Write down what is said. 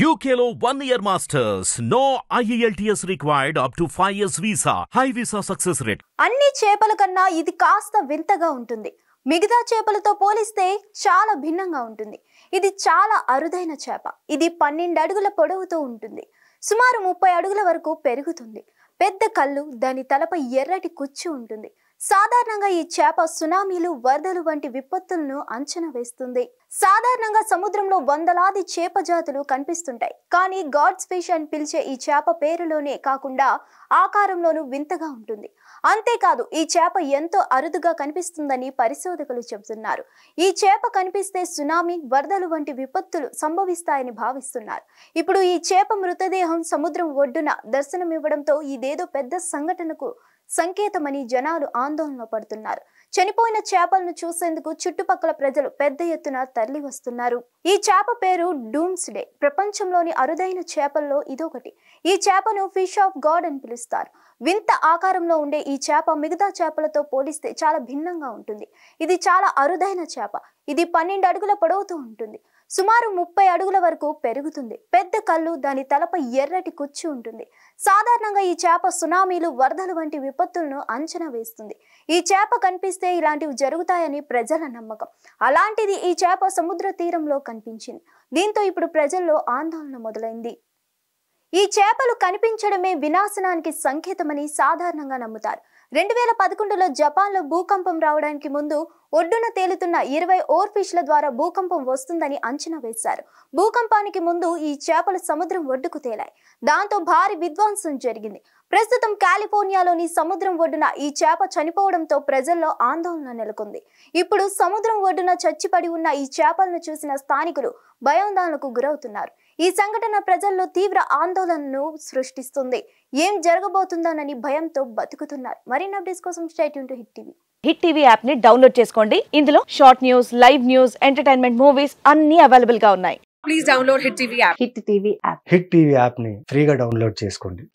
UKLO 1 year masters. No IELTS required up to 5 years visa. High visa success rate. అన్ని చేపల కన్నా ఇది కాస్త వింతగా ఉంటుంది. మిగతా చేపలతో పోలిస్తే చాలా భిన్నంగా ఉంటుంది. ఇది చాలా అరుదైన చేప. ఇది 12 అడుగుల పొడవుతో ఉంటుంది. సుమారు 30 అడుగుల వరకు పెరుగుతుంది. పెద్ద కళ్ళు, దాని తలపై ఎర్రటి కుచ్చు ఉంటుంది. సాధారణంగా ఈ చేప సునామీలు, వరదలు వంటి విపత్తులను అంచనా వేస్తుంది. సాధారణంగా సముద్రంలో వందలాది చేప జాతులు కనిపిస్తుంటాయి. కానీ గాడ్స్ ఫిష్ అని పిలిచే ఈ చేప పేరులోనే కాకుండా ఆకారంలోనూ వింతగా ఉంటుంది. అంతేకాదు, ఈ చేప ఎంతో అరుదుగా కనిపిస్తుందని పరిశోధకులు చెబుతున్నారు. ఈ చేప కనిపిస్తే సునామీ, వరదలు వంటి విపత్తులు సంభవిస్తాయని భావిస్తున్నారు. ఇప్పుడు ఈ చేప మృతదేహం సముద్రం ఒడ్డున దర్శనమివ్వడంతో ఇదేదో పెద్ద సంఘటనకు సంకేతమని జనాలు ఆందోళన పడుతున్నారు. చనిపోయిన చేపలను చూసేందుకు చుట్టుపక్కల ప్రజలు పెద్ద ఎత్తున తరలి వస్తున్నారు. ఈ చేప పేరు డూమ్స్డే. ప్రపంచంలోని అరుదైన చేపల్లో ఇదొకటి. ఈ చేపను ఫిష్ ఆఫ్ గాడ్ అని పిలుస్తారు. వింత ఆకారంలో ఉండే ఈ చేప మిగతా చేపలతో పోలిస్తే చాలా భిన్నంగా ఉంటుంది. ఇది చాలా అరుదైన చేప. ఇది 12 అడుగుల పొడవుతూ ఉంటుంది. సుమారు 30 అడుగుల వరకు పెరుగుతుంది. పెద్ద కళ్ళు, దాని తలపై ఎర్రటి కుచ్చు ఉంటుంది. సాధారణంగా ఈ చేప సునామీలు, వరదలు వంటి విపత్తులను అంచనా వేస్తుంది. ఈ చేప కనిపిస్తే ఇలాంటివి జరుగుతాయని ప్రజల నమ్మకం. అలాంటిది ఈ చేప సముద్ర తీరంలో కనిపించింది. దీంతో ఇప్పుడు ప్రజల్లో ఆందోళన మొదలైంది. ఈ చేపలు కనిపించడమే వినాశనానికి సంకేతమని సాధారణంగా నమ్ముతారు. 2011లో జపాన్లో భూకంపం రావడానికి ముందు ఒడ్డున తేలుతున్న 20 ఓర్ ఫిష్ల ద్వారా భూకంపం వస్తుందని అంచనా వేశారు. భూకంపానికి ముందు ఈ చేపలు సముద్రం ఒడ్డుకు తేలాయి. దాంతో భారీ విధ్వంసం జరిగింది. ప్రస్తుతం కాలిఫోర్నియాలోని సముద్రం ఒడ్డున ఈ చేప చనిపోవడంతో ప్రజల్లో ఆందోళన నెలకొంది. ఇప్పుడు సముద్రం ఒడ్డున చచ్చిపడి ఉన్న ఈ చేపలను చూసిన స్థానికులు భయాందోళనకు గురవుతున్నారు. ఈ సంఘటన ప్రజల్లో తీవ్ర ఆందోళనను సృష్టిస్తుంది. ఏం జరగబోతుందోనని భయంతో బతుకుతున్నారు. మరిన్ని అప్డేట్స్ కోసం stay tune to hit TV. Hit TV app ని డౌన్లోడ్ చేసుకోండి. ఇందులో short news, live news, entertainment movies అన్ని అవైలబుల్ గా ఉన్నాయి. Please download hit TV app. Hit TV app hit TV app ని ఫ్రీగా డౌన్లోడ్ చేసుకోండి.